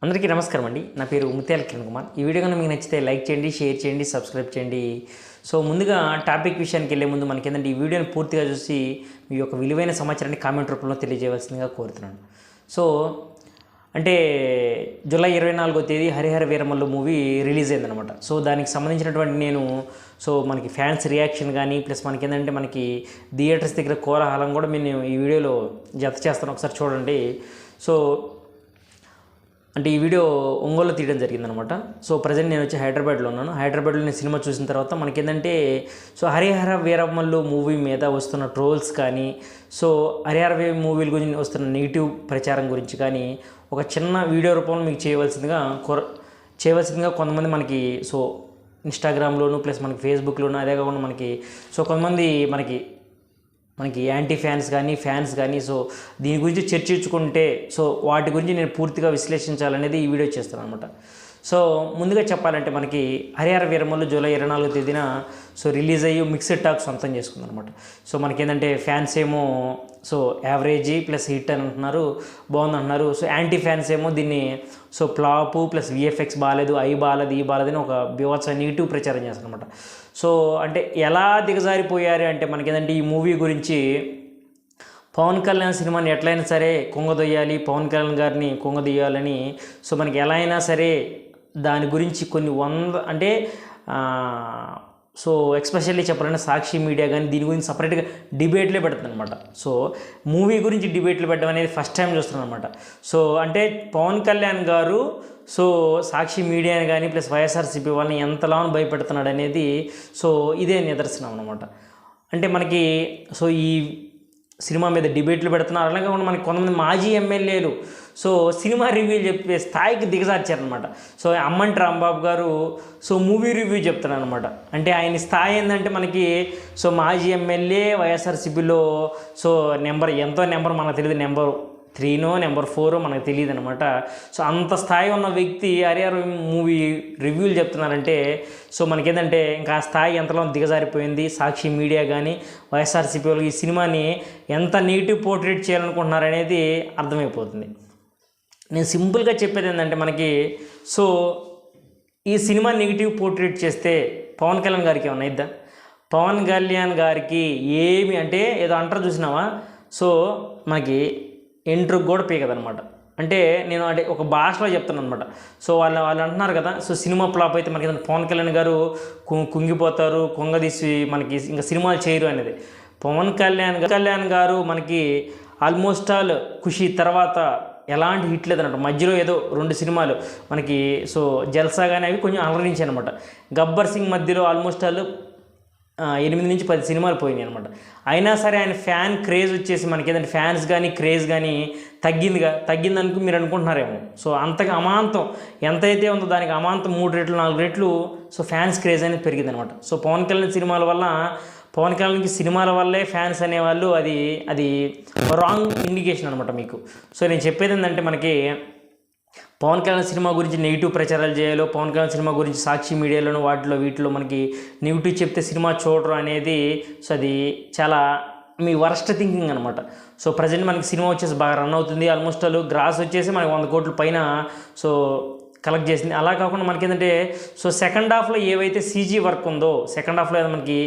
అందరికీ నమస్కారం అండి. నా పేరు ముత్యాల కిరణ్ కుమార్. ఈ వీడియో కనుక మీకు నచ్చితే లైక్ చేయండి, షేర్ చేయండి, సబ్స్క్రైబ్ చేయండి. సో ముందుగా టాపిక్ విషయానికి వెళ్ళే ముందు మనకి ఏంటంటే ఈ వీడియోని పూర్తిగా చూసి మీ యొక్క విలువైన సమాచారాన్ని కామెంట్ రూపంలో తెలియజేయవలసిందిగా కోరుతున్నాను. సో అంటే జూలై 24వ తేదీ హరిహర వీరమల్లు మూవీ రిలీజ్ అయిందనమాట. సో దానికి సంబంధించినటువంటి నేను మనకి ఫ్యాన్స్ రియాక్షన్ కానీ ప్లస్ మనకి ఏంటంటే మనకి థియేటర్స్ దగ్గర కోలాహలం కూడా నేను ఈ వీడియోలో జత చేస్తాను, ఒకసారి చూడండి. సో అంటే ఈ వీడియో ఒంగోలులో తీయడం జరిగిందనమాట. సో ప్రజెంట్ నేను వచ్చి హైదరాబాద్లో ఉన్నాను. హైదరాబాద్లో నేను సినిమా చూసిన తర్వాత మనకేంటంటే హరిహర వీరమల్లు మూవీ మీద వస్తున్న ట్రోల్స్ కానీ హరిహర మూవీల గురించి వస్తున్న నెగిటివ్ ప్రచారం గురించి కానీ ఒక చిన్న వీడియో రూపంలో మీకు చేయవలసిందిగా కొంతమంది మనకి ఇన్స్టాగ్రామ్లోను ప్లస్ మనకి ఫేస్బుక్లోను అదే కాకుండా మనకి కొంతమంది మనకి యాంటీ ఫ్యాన్స్ కానీ దీని గురించి చర్చించుకుంటే వాటి గురించి నేను పూర్తిగా విశ్లేషించాలనేది ఈ వీడియో చేస్తాను అనమాట. ముందుగా చెప్పాలంటే మనకి హరిహర వీరమల్లు జూలై 24వ తేదీన రిలీజ్ అయ్యి మిక్స్డ్ టాక్ సొంతం చేసుకుంది అనమాట. మనకేంటంటే ఫ్యాన్స్ ఏమో యావరేజీ ప్లస్ హిట్ అని అంటున్నారు, బాగుంది అంటున్నారు. యాంటీ ఫ్యాన్స్ ఏమో దీన్ని ఫ్లాపు ప్లస్ విఎఫ్ఎక్స్ బాగాలేదు, ఈ బాగాలేదు అని ఒక బీభత్స నెగిటివ్ ప్రచారం చేస్తారు అనమాట. అంటే ఎలా దిగజారిపోయారు అంటే మనకేంటంటే ఈ మూవీ గురించి పవన్ కళ్యాణ్ సినిమాని ఎట్లయినా సరే కుంగదొయ్యాలి, పవన్ కళ్యాణ్ గారిని కుంగదొయ్యాలని మనకి ఎలా అయినా సరే దాని గురించి కొన్ని అంటే ఎక్స్పెషల్లీ చెప్పాలంటే సాక్షి మీడియా కానీ దీని గురించి సపరేట్గా డిబేట్లే పెడుతుంది అనమాట. మూవీ గురించి డిబేట్లు పెట్టడం అనేది ఫస్ట్ టైం చూస్తున్నాను అనమాట. అంటే పవన్ కళ్యాణ్ గారు సాక్షి మీడియాని కానీ ప్లస్ వైఎస్ఆర్సీపీ వాళ్ళని ఎంతలా భయపెడుతున్నాడు అనేది ఇదే నిదర్శనం అనమాట. అంటే మనకి ఈ సినిమా మీద డిబేట్లు పెడుతున్నారు. అలాగే మనకి కొంతమంది మాజీ ఎమ్మెల్యేలు సినిమా రివ్యూలు చెప్పే స్థాయికి దిగజార్చారనమాట. అమ్మంటి రాంబాబు గారు మూవీ రివ్యూ చెప్తున్నారు అనమాట. అంటే ఆయన స్థాయి ఏంటంటే మనకి మాజీ ఎమ్మెల్యే వైఎస్ఆర్సీపీలో నెంబర్ మనకు తెలియదు, నెంబర్ 3నో నెంబర్ 4 మనకు తెలియదు అనమాట. అంత స్థాయి ఉన్న వ్యక్తి హరిహర మూవీ రివ్యూలు చెప్తున్నారంటే మనకేంటంటే ఇంకా ఆ స్థాయి ఎంతలో దిగజారిపోయింది. సాక్షి మీడియా కానీ వైఎస్ఆర్సీపీ వాళ్ళు ఈ సినిమాని ఎంత నెగిటివ్ పోర్ట్రేట్ చేయాలనుకుంటున్నారనేది అర్థమైపోతుంది. నేను సింపుల్గా చెప్పేది ఏంటంటే మనకి ఈ సినిమా నెగిటివ్ పోర్ట్రేట్ చేస్తే పవన్ కళ్యాణ్ గారికి ఏమన్నా ఇద్దా? పవన్ కళ్యాణ్ గారికి ఏమి అంటే ఏదో అంటారు చూసినావా, మనకి ఎంట్రుకు కూడా పీకదనమాట. అంటే నేను అంటే ఒక భాషలో చెప్తాను అనమాట. వాళ్ళు అంటున్నారు కదా, సినిమా ఫ్లాప్ అయితే మనకి పవన్ కళ్యాణ్ గారు కుంగిపోతారు, కొంగదీసి మనకి ఇంకా సినిమాలు చేయరు అనేది. పవన్ కళ్యాణ్ గారు మనకి ఆల్మోస్ట్ ఆల్ ఖుషి తర్వాత ఎలాంటి హిట్ లేదన్నమాట. మధ్యలో ఏదో 2 సినిమాలు మనకి జల్సా కానీ అవి కొంచెం అలరించాయి అనమాట. గబ్బర్ సింగ్ మధ్యలో ఆల్మోస్ట్ ఆల్ 8 నుంచి 10 సినిమాలు పోయినాయి అనమాట. అయినా సరే ఆయన ఫ్యాన్ క్రేజ్ వచ్చేసి మనకి ఏదంటే ఫ్యాన్స్ కానీ క్రేజ్ కానీ తగ్గిందనుకు మీరు అనుకుంటున్నారేమో. అంతగా అమాంతం ఎంతైతే ఉందో దానికి అమాంతం 3 రెట్లు 4 రెట్లు ఫ్యాన్స్ క్రేజ్ అనేది పెరిగిందనమాట. పవన్ కళ్యాణ్కి సినిమాల వల్లే ఫ్యాన్స్ అనేవాళ్ళు అది రాంగ్ ఇండికేషన్ అనమాట మీకు. నేను చెప్పేది ఏంటంటే మనకి పవన్ కళ్యాణ్ సినిమా గురించి నెగిటివ్ ప్రచారాలు చేయాలో, పవన్ కళ్యాణ్ సినిమా గురించి సాక్షి మీడియాలోను వీటిలో మనకి నెగిటివ్ చెప్తే సినిమా చూడరు అనేది అది చాలా మీ వరస్ట్ థింకింగ్ అనమాట. ప్రజెంట్ మనకి సినిమా వచ్చేసి బాగా రన్ అవుతుంది. ఆల్మోస్ట్ ఆల్ గ్రాస్ వచ్చేసి మనకి 100 కోట్ల పైన కలెక్ట్ చేసింది. అలా కాకుండా మనకి ఏంటంటే సెకండ్ హాఫ్లో ఏవైతే సీజీ వర్క్ ఉందో, సెకండ్ హాఫ్లో మనకి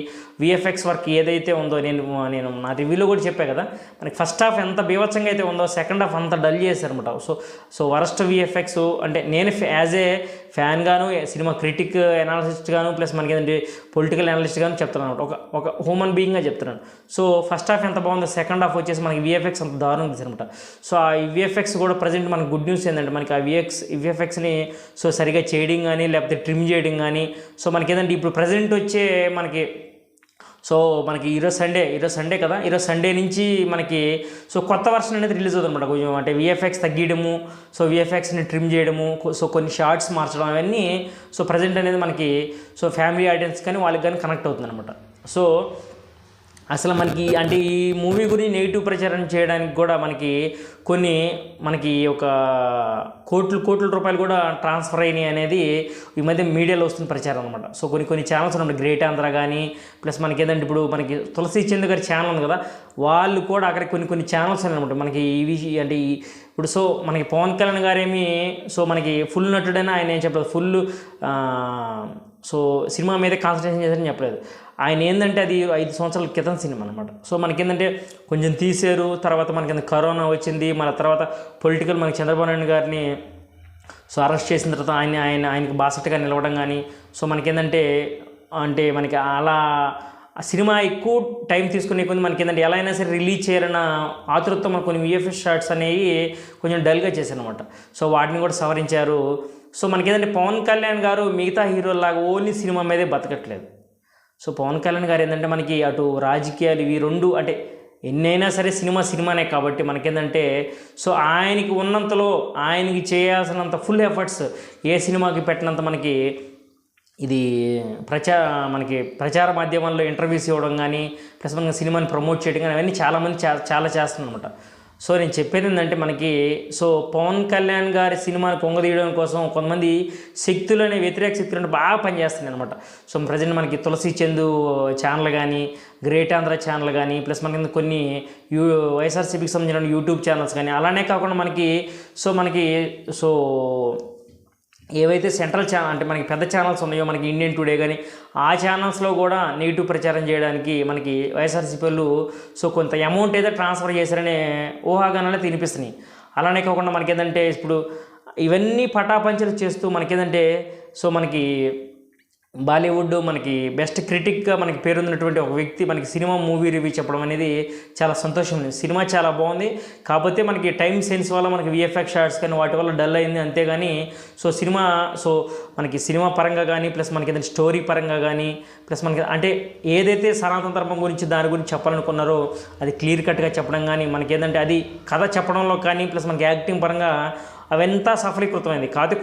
విఎఫ్ఎక్స్ వర్క్ ఏదైతే ఉందో నేను నా రివ్యూలో కూడా చెప్పాను కదా, మనకి ఫస్ట్ హాఫ్ ఎంత బీభత్సంగా అయితే ఉందో సెకండ్ హాఫ్ అంత డల్ చేశారనమాట. వరస్ట్ విఎఫ్ఎక్స్ అంటే నేను యాజ్ ఏ ఫ్యాన్ గాను, సినిమా క్రిటిక్ అనాలిసిస్ట్ గాను ప్లస్ మనకి ఏంటంటే పొలిటికల్ అనలిస్ట్ గాను చెప్తున్నాను అనమాట. ఒక హ్యూమన్ బీయింగ్గా చెప్తున్నాను. ఫస్ట్ హాఫ్ ఎంత బాగుందో సెకండ్ హాఫ్ వచ్చేసి మనకి విఎఫ్ఎక్స్ అంత దారుణంగా తీసారనమాట. ఆ విఎఫ్ఎక్స్ కూడా ప్రజెంట్ మనకి గుడ్ న్యూస్ ఏంటంటే మనకి ఆ విఎఫ్ఎక్స్ని సరిగా చేయడం కానీ లేకపోతే ట్రిమ్ చేయడం కానీ మనకి ఏంటంటే ఇప్పుడు ప్రజెంట్ వచ్చే మనకి ఈరోజు సండే కదా, ఈరోజు సండే నుంచి మనకి కొత్త వర్షన్ అనేది రిలీజ్ అవుతుంది అనమాట. కొంచెం అంటే విఎఫ్ఎక్స్ తగ్గియడము, విఎఫ్ఎక్స్ని ట్రిమ్ చేయడము, కొన్ని షార్ట్స్ మార్చడం అవన్నీ ప్రజెంట్ అనేది మనకి ఫ్యామిలీ ఆడియన్స్ కానీ వాళ్ళకి కానీ కనెక్ట్ అవుతుంది అనమాట. అసలు మనకి అంటే ఈ మూవీ గురించి నెగిటివ్ ప్రచారం చేయడానికి కూడా మనకి ఒక కోట్ల రూపాయలు కూడా ట్రాన్స్ఫర్ అయినాయి అనేది ఈ మధ్య మీడియాలో వస్తున్న ప్రచారం అనమాట. సో కొన్ని ఛానల్స్ ఉన్నాయి, గ్రేట్ ఆంధ్ర కానీ, ప్లస్ మనకి ఏదంటే ఇప్పుడు మనకి తులసి చంద్ గారి ఛానల్ ఉంది కదా, వాళ్ళు కూడా అక్కడ కొన్ని ఛానల్స్ అనమాట మనకి ఇవి అంటే ఇప్పుడు. సో మనకి పవన్ కళ్యాణ్ గారేమి సో మనకి ఫుల్ నటుడైనా ఆయన ఏం చెప్పలేదు, ఫుల్ సో సినిమా మీదే కాన్సన్ట్రేషన్ చేశారని చెప్పలేదు. ఆయన ఏంటంటే అది 5 సంవత్సరాల క్రితం సినిమా అనమాట. సో మనకేంటంటే కొంచెం తీశారు, తర్వాత మనకి కరోనా వచ్చింది, మన తర్వాత పొలిటికల్ మనకి చంద్రబాబు నాయుడు గారిని సో అరెస్ట్ చేసిన తర్వాత ఆయనకి బాసటగా నిలవడం కానీ, సో మనకేంటంటే అంటే మనకి అలా సినిమా ఎక్కువ టైం తీసుకునే కొంచెం మనకి ఏంటంటే ఎలా అయినా సరే రిలీజ్ చేయాలన్న ఆతృతతో మనకు కొన్ని విఎఫ్ఎక్స్ షాట్స్ అనేవి కొంచెం డల్గా చేశారనమాట. సో వాటిని కూడా సవరించారు. సో మనకేంటంటే పవన్ కళ్యాణ్ గారు మిగతా హీరోలాగా ఓన్లీ సినిమా మీదే బతకట్లేదు. సో పవన్ కళ్యాణ్ గారు ఏంటంటే మనకి అటు రాజకీయాలు ఇవి రెండు అంటే ఎన్నైనా సరే సినిమానే కాబట్టి మనకేంటంటే సో ఆయనకి ఉన్నంతలో ఆయనకి చేయాల్సినంత ఫుల్ ఎఫర్ట్స్ ఏ సినిమాకి పెట్టినంత మనకి ఇది ప్రచార మాధ్యమాల్లో ఇంటర్వ్యూస్ ఇవ్వడం కానీ, ప్లస్ మనకి సినిమాని ప్రమోట్ చేయడం కానీ అవన్నీ చాలామంది చాలా చేస్తున్నారు అనమాట. సో నేను చెప్పేది ఏంటంటే మనకి సో పవన్ కళ్యాణ్ గారి సినిమాని పొంగదీయడం కోసం కొంతమంది వ్యతిరేక శక్తులు బాగా పనిచేస్తున్నాయి అనమాట. సో ప్రజెంట్ మనకి తులసి చంద్ ఛానల్ కానీ, గ్రేట్ ఆంధ్ర ఛానల్ కానీ, ప్లస్ మనకి కొన్ని వైఎస్ఆర్సీపీకి సంబంధించిన యూట్యూబ్ ఛానల్స్ కానీ, అలానే కాకుండా మనకి సో ఏవైతే సెంట్రల్ ఛానల్ అంటే మనకి పెద్ద ఛానల్స్ ఉన్నాయో మనకి ఇండియన్ టుడే కానీ ఆ ఛానల్స్లో కూడా నెగిటివ్ ప్రచారం చేయడానికి మనకి వైఎస్ఆర్సీపీ వాళ్ళు సో కొంత అమౌంట్ ఏదో ట్రాన్స్ఫర్ చేశారనే ఊహాగానాలే తినిపిస్తున్నాయి. అలానే కాకుండా మనకి ఏంటంటే ఇప్పుడు ఇవన్నీ పటాపంచలు చేస్తూ మనకేంటంటే సో మనకి బాలీవుడ్ మనకి బెస్ట్ క్రిటిక్గా మనకి పేరొందినటువంటి ఒక వ్యక్తి మనకి సినిమా మూవీ రివ్యూ చెప్పడం అనేది చాలా సంతోషం ఉంది. సినిమా చాలా బాగుంది, కాకపోతే మనకి టైం సెన్స్ వల్ల మనకి విఎఫ్ఎక్స్ షాట్స్ కానీ వాటి వల్ల డల్ అయింది అంతేగాని సో మనకి సినిమా పరంగా కానీ, ప్లస్ మనకి ఏదైనా స్టోరీ పరంగా కానీ, ప్లస్ మనకి అంటే ఏదైతే సనాతన ధర్మం గురించి దాని గురించి చెప్పాలనుకున్నారో అది క్లియర్ కట్గా చెప్పడం కానీ, మనకి ఏంటంటే అది కథ చెప్పడంలో కానీ, ప్లస్ మనకి యాక్టింగ్ పరంగా అవంతా సఫలీకృతమైంది. కాకపోతే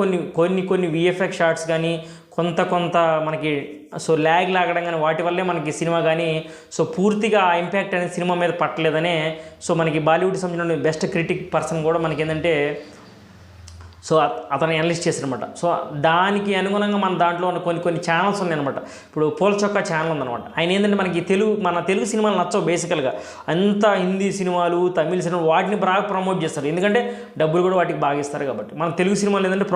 కొన్ని విఎఫ్ఎక్స్ షాట్స్ కానీ కొంత మనకి సో ల్యాగ్ లాగడం కానీ వాటి వల్లే మనకి సినిమా కానీ సో పూర్తిగా ఆ ఇంపాక్ట్ అనేది సినిమా మీద పట్టలేదనే సో మనకి బాలీవుడ్ సంబంధించిన బెస్ట్ క్రిటిక్ పర్సన్ కూడా మనకి ఏంటంటే సో అతను అనలిస్ట్ చేశారనమాట. సో దానికి అనుగుణంగా మన దాంట్లో ఉన్న కొన్ని ఛానల్స్ ఉన్నాయన్నమాట. ఇప్పుడు పోల్చొక్క ఛానల్ ఉందన్నమాట. ఆయన ఏంటంటే మనకి మన తెలుగు సినిమాలు నచ్చవు బేసికల్గా, అంతా హిందీ సినిమాలు, తమిళ సినిమాలు వాటిని బాగా ప్రమోట్ చేస్తారు, ఎందుకంటే డబ్బులు కూడా వాటికి బాగా ఇస్తారు కాబట్టి. మన తెలుగు సినిమాలు ఏంటంటే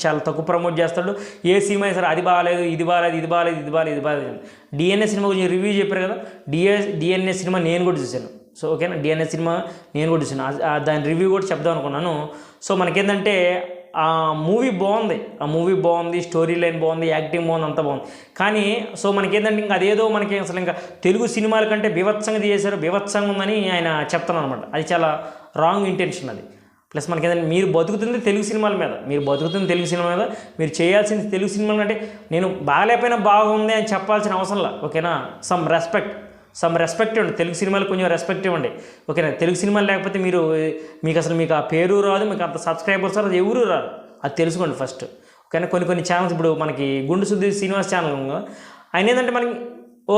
చాలా తక్కువ ప్రమోట్ చేస్తాడు. ఏ సినిమా సరే అది బాగాలేదు, ఇది బాగాలేదు. డిఎన్ఏ సినిమా గురించి రివ్యూ చెప్పారు కదా, డిఎన్ఏ సినిమా నేను కూడా చూశాను. సో ఓకేనా, డిఎన్ఏ సినిమా నేను కూడా చూశాను, దాని రివ్యూ కూడా చెప్దాం అనుకున్నాను. సో మనకేంటంటే ఆ మూవీ బాగుంది, స్టోరీ లైన్ బాగుంది, యాక్టింగ్ బాగుంది, అంతా బాగుంది. కానీ సో మనకేంటంటే ఇంకా అదేదో మనకి అసలు ఇంకా తెలుగు సినిమాల కంటే బీభత్సంగా చేశారు, బీభత్సంగా ఉందని ఆయన చెప్తున్నాను అనమాట. అది చాలా రాంగ్ ఇంటెన్షన్ అది. ప్లస్ మనకి ఏదైనా మీరు బతుకుతుంది తెలుగు సినిమాల మీద, మీరు చేయాల్సింది తెలుగు సినిమాలు అంటే నేను బాగాలేకపోయినా బాగుంది అని చెప్పాల్సిన అవసరంలా. ఓకేనా, సమ్ రెస్పెక్ట్ ఇవ్వండి, తెలుగు సినిమాలు కొంచెం రెస్పెక్ట్ ఇవ్వండి. ఓకేనా, తెలుగు సినిమాలు లేకపోతే మీకు ఆ పేరు రాదు, మీకు అంత సబ్స్క్రైబర్స్ రాదు, ఎవరు రారు, అది తెలుసుకోండి ఫస్ట్. ఓకేనా, కొన్ని ఛానల్స్ ఇప్పుడు మనకి గుండు సుధీర్ శ్రీనివాస్ ఛానల్ ఆయన ఏంటంటే మనకి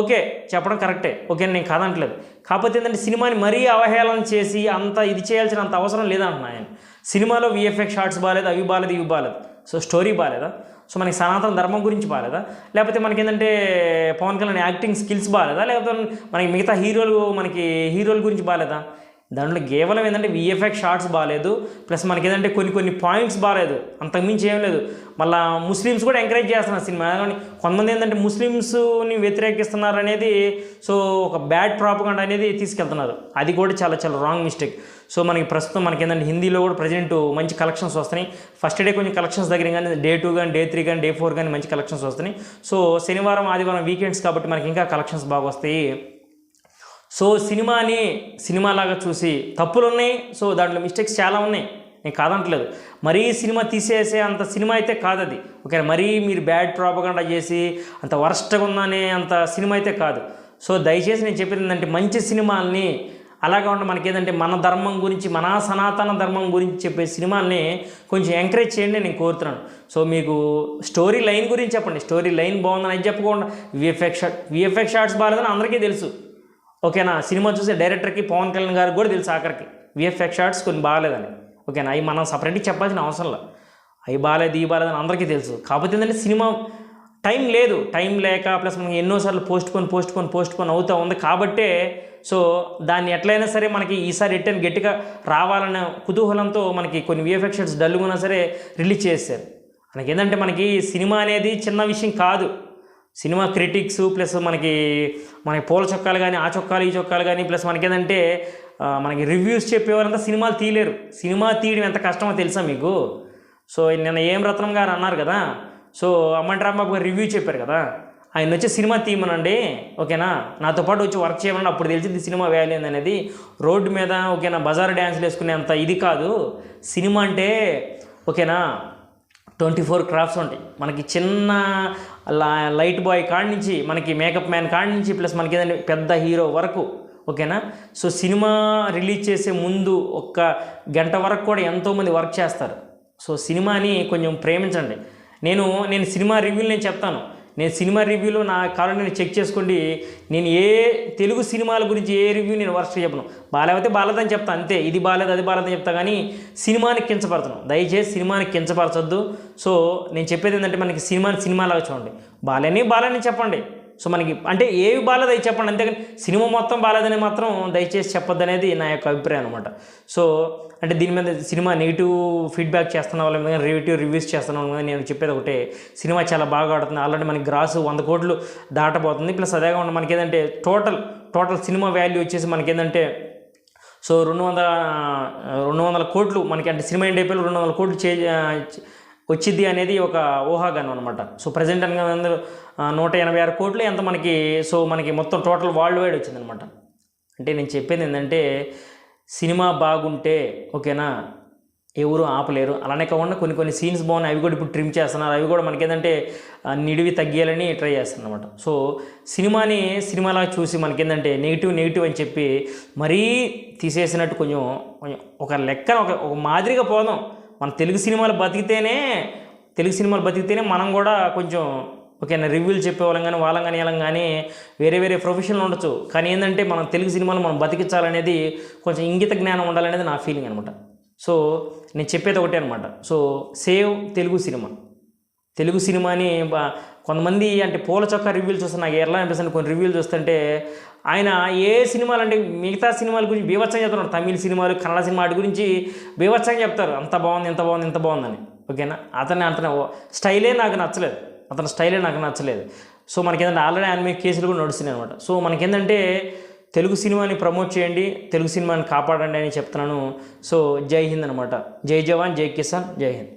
ఓకే చెప్పడం కరెక్టే, ఓకే నేను కాదంటలేదు. కాకపోతే ఏంటంటే సినిమాని మరీ అవహేళన చేసి అంత ఇది చేయాల్సిన అంత అవసరం లేదంటున్నా ఆయన. సినిమాలో విఎఫ్ఎక్స్ షాట్స్ బాగాలేదు, ఇవి బాగాలేదు. సో స్టోరీ బాగాలేదా, సో మనకి సనాతన ధర్మం గురించి బాగాలేదా, లేకపోతే మనకి ఏంటంటే పవన్ కళ్యాణ్ యాక్టింగ్ స్కిల్స్ బాగాలేదా, లేకపోతే మనకి మిగతా హీరోల గురించి బాగాలేదా? దాంట్లో కేవలం ఏంటంటే విఎఫ్ఎక్స్ షాట్స్ బాగాలేదు, ప్లస్ మనకి ఏంటంటే కొన్ని పాయింట్స్ బాగాలేదు, అంతకుమించి ఏం లేదు. మళ్ళీ ముస్లిమ్స్ కూడా ఎంకరేజ్ చేస్తున్నారు సినిమా. కానీ కొంతమంది ఏంటంటే ముస్లిమ్స్ని వ్యతిరేకిస్తున్నారు అనేది సో ఒక బ్యాడ్ ప్రాపగండా అనేది తీసుకెళ్తున్నారు. అది కూడా చాలా రాంగ్ మిస్టేక్. సో మనకి ప్రస్తుతం మనకి ఏంటంటే హిందీలో కూడా ప్రజెంట్ మంచి కలెక్షన్స్ వస్తున్నాయి. ఫస్ట్ డే కొంచెం కలెక్షన్స్ దగ్గర కానీ డే 2 కానీ డే 3 కానీ డే 4 కానీ మంచి కలెక్షన్స్ వస్తున్నాయి. సో శనివారం ఆదివారం వీకెండ్స్ కాబట్టి మనకి ఇంకా కలెక్షన్స్ బాగా వస్తాయి. సో సినిమాలాగా చూసి తప్పులు ఉన్నాయి, సో దాంట్లో మిస్టేక్స్ చాలా ఉన్నాయి, నేను కాదంటలేదు. మరీ సినిమా తీసేసే అంత సినిమా అయితే కాదు అది. ఓకే, మరీ మీరు బ్యాడ్ ప్రాపగండా చేసి అంత వరస్ట్గా ఉందనే అంత సినిమా అయితే కాదు. సో దయచేసి నేను చెప్పేది ఏంటంటే మంచి సినిమాల్ని అలాగా ఉంటే మనకి ఏదంటే మన ధర్మం గురించి, మన సనాతన ధర్మం గురించి చెప్పే సినిమాల్ని కొంచెం ఎంకరేజ్ చేయండి నేను కోరుతున్నాను. సో మీకు స్టోరీ లైన్ గురించి చెప్పండి, స్టోరీ లైన్ బాగుందని అది చెప్పకుండా విఎఫ్ఎక్స్ షాట్స్ బాగాలేదని అందరికీ తెలుసు. ఓకేనా. సినిమా చూసే డైరెక్టర్కి పవన్ కళ్యాణ్ గారికి కూడా తెలుసు ఆఖరికి విఎఫ్ఎక్స్ షాట్స్ కొన్ని బాగాలేదని. ఓకేనా, అవి మనం సపరేట్గా చెప్పాల్సిన అవసరం లేదు. అవి బాగాలేదు ఈ బాగాలేదని అందరికీ తెలుసు. కాకపోతే ఏంటంటే సినిమా టైం లేదు, టైం లేక ప్లస్ మనకి ఎన్నోసార్లు పోస్ట్ పోన్ అవుతూ ఉంది కాబట్టే సో దాన్ని ఎట్లయినా సరే మనకి ఈసారి రిటర్న్ గట్టిగా రావాలనే కుతూహలంతో మనకి కొన్ని విఎఫ్ఎక్స్ షాట్స్ డల్లుగున్నా సరే రిలీజ్ చేశారు. మనకి ఏంటంటే మనకి సినిమా అనేది చిన్న విషయం కాదు. సినిమా క్రిటిక్స్ ప్లస్ మనకి పూల చొక్కాలు కానీ ఆ చొక్కాలు ఈ చొక్కాలు కానీ ప్లస్ మనకి ఏంటంటే మనకి రివ్యూస్ చెప్పేవారంతా సినిమాలు తీయలేరు. సినిమా తీయడం ఎంత కష్టమో తెలుసా మీకు? సో నిన్న ఏం రత్నం గారు అన్నారు కదా, సో అమ్మంటి రాంబాబు గారు రివ్యూ చెప్పారు కదా, ఆయన వచ్చి సినిమా తీయమనండి ఓకేనా, నాతో పాటు వచ్చి వర్క్ చేయమని, అప్పుడు తెలిసింది సినిమా వాల్యూ అనేది. రోడ్డు మీద ఓకేనా బజార్ డ్యాన్స్లు వేసుకునేంత ఇది కాదు సినిమా అంటే. ఓకేనా 24 క్రాఫ్ట్స్ ఉంటాయి మనకి, చిన్న లైట్ బాయ్ కాడి నుంచి మనకి మేకప్ మ్యాన్ కాడి నుంచి ప్లస్ మనకి ఏదంటే పెద్ద హీరో వరకు. ఓకేనా, సో సినిమా రిలీజ్ చేసే ముందు 1 గంట వరకు కూడా ఎంతోమంది వర్క్ చేస్తారు. సో సినిమాని కొంచెం ప్రేమించండి. నేను సినిమా రివ్యూలు నేను చెప్తాను. నేను సినిమా రివ్యూలో నా కాలం నేను చెక్ చేసుకోండి. నేను ఏ తెలుగు సినిమాల గురించి ఏ రివ్యూ నేను వర్స్ట్ చెప్పను. బాగాలేకపోతే బాగాలేదని చెప్తాను అంతే. ఇది బాగాలేదు అది బాగాలేదని చెప్తా, కానీ సినిమాని కించపరచను. దయచేసి సినిమాని కించపరచొద్దు. సో నేను చెప్పేది ఏంటంటే మనకి సినిమాలాగా చూడండి. బాగాలేని చెప్పండి. సో మనకి అంటే ఏవి బాగాలేదు అవి చెప్పండి, అంతేగాని సినిమా మొత్తం బాగాలేదని మాత్రం దయచేసి చెప్పొద్దు అనేది నా యొక్క అభిప్రాయం అనమాట. సో అంటే దీని మీద సినిమా నెగిటివ్ ఫీడ్బ్యాక్ చేస్తున్న వాళ్ళ మీద నెగిటివ్ రివ్యూస్ చేస్తున్నాం కదా, నేను చెప్పేది ఒకటే, సినిమా చాలా బాగా ఆడుతుంది. ఆల్రెడీ మనకి గ్రాసు 100 కోట్లు దాటబోతుంది. ప్లస్ అదే కాకుండా మనకి ఏదంటే టోటల్ సినిమా వాల్యూ వచ్చేసి మనకి ఏంటంటే సో 200 కోట్లు మనకి, అంటే సినిమా ఇండియా 200 కోట్లు వచ్చింది అనేది ఒక ఊహాగానం అనమాట. సో ప్రజెంట్ అనగా 186 కోట్లు ఎంత మనకి, సో మనకి మొత్తం టోటల్ వరల్డ్ వైడ్ వచ్చిందనమాట. అంటే నేను చెప్పేది ఏంటంటే సినిమా బాగుంటే ఓకేనా ఎవరు ఆపలేరు. అలానే కాకుండా కొన్ని సీన్స్ బాగున్నాయి, అవి కూడా ఇప్పుడు ట్రిమ్ చేస్తున్నారు. అవి కూడా మనకి ఏంటంటే నిడివి తగ్గియాలని ట్రై చేస్తున్నారు అనమాట. సో సినిమాలా చూసి మనకి ఏంటంటే నెగిటివ్ అని చెప్పి మరీ తీసేసినట్టు కొంచెం ఒక లెక్కన ఒక మాదిరిగా పోదాం. మన తెలుగు సినిమాలు బతికితేనే మనం కూడా కొంచెం ఓకేనా రివ్యూలు చెప్పేవాళ్ళం కానీ వాళ్ళం కానీ వీళ్ళం కానీ వేరే ప్రొఫెషన్లు ఉండొచ్చు. కానీ ఏంటంటే మనం తెలుగు సినిమాలు మనం బతికించాలనేది కొంచెం ఇంగిత జ్ఞానం ఉండాలనేది నా ఫీలింగ్ అనమాట. సో నేను చెప్పేది ఒకటే అనమాట. సో సేవ్ తెలుగు సినిమాని కొంతమంది అంటే పూల చొక్కా రివ్యూలు చూస్తే నాకు ఎలా అనిపిస్తుంది, కొన్ని రివ్యూలు చూస్తుంటే ఆయన ఏ సినిమాలు అంటే మిగతా సినిమాల గురించి బీభత్సంగా చెప్తున్నారు. తమిళ సినిమాలు కన్నడ సినిమా వాటి గురించి బీభత్సంగా చెప్తారు, అంత బాగుంది ఇంత బాగుందని. ఓకేనా, అతని స్టైలే నాకు నచ్చలేదు. సో మనకేంటంటే ఆల్రెడీ ఆయన మీద కేసులు కూడా నడుస్తున్నాయి అనమాట. సో మనకేంటంటే తెలుగు సినిమాని ప్రమోట్ చేయండి, తెలుగు సినిమాని కాపాడండి అని చెప్తున్నాను. సో జై హింద్ అనమాట. జై జవాన్ జై కిసాన్ జై హింద్.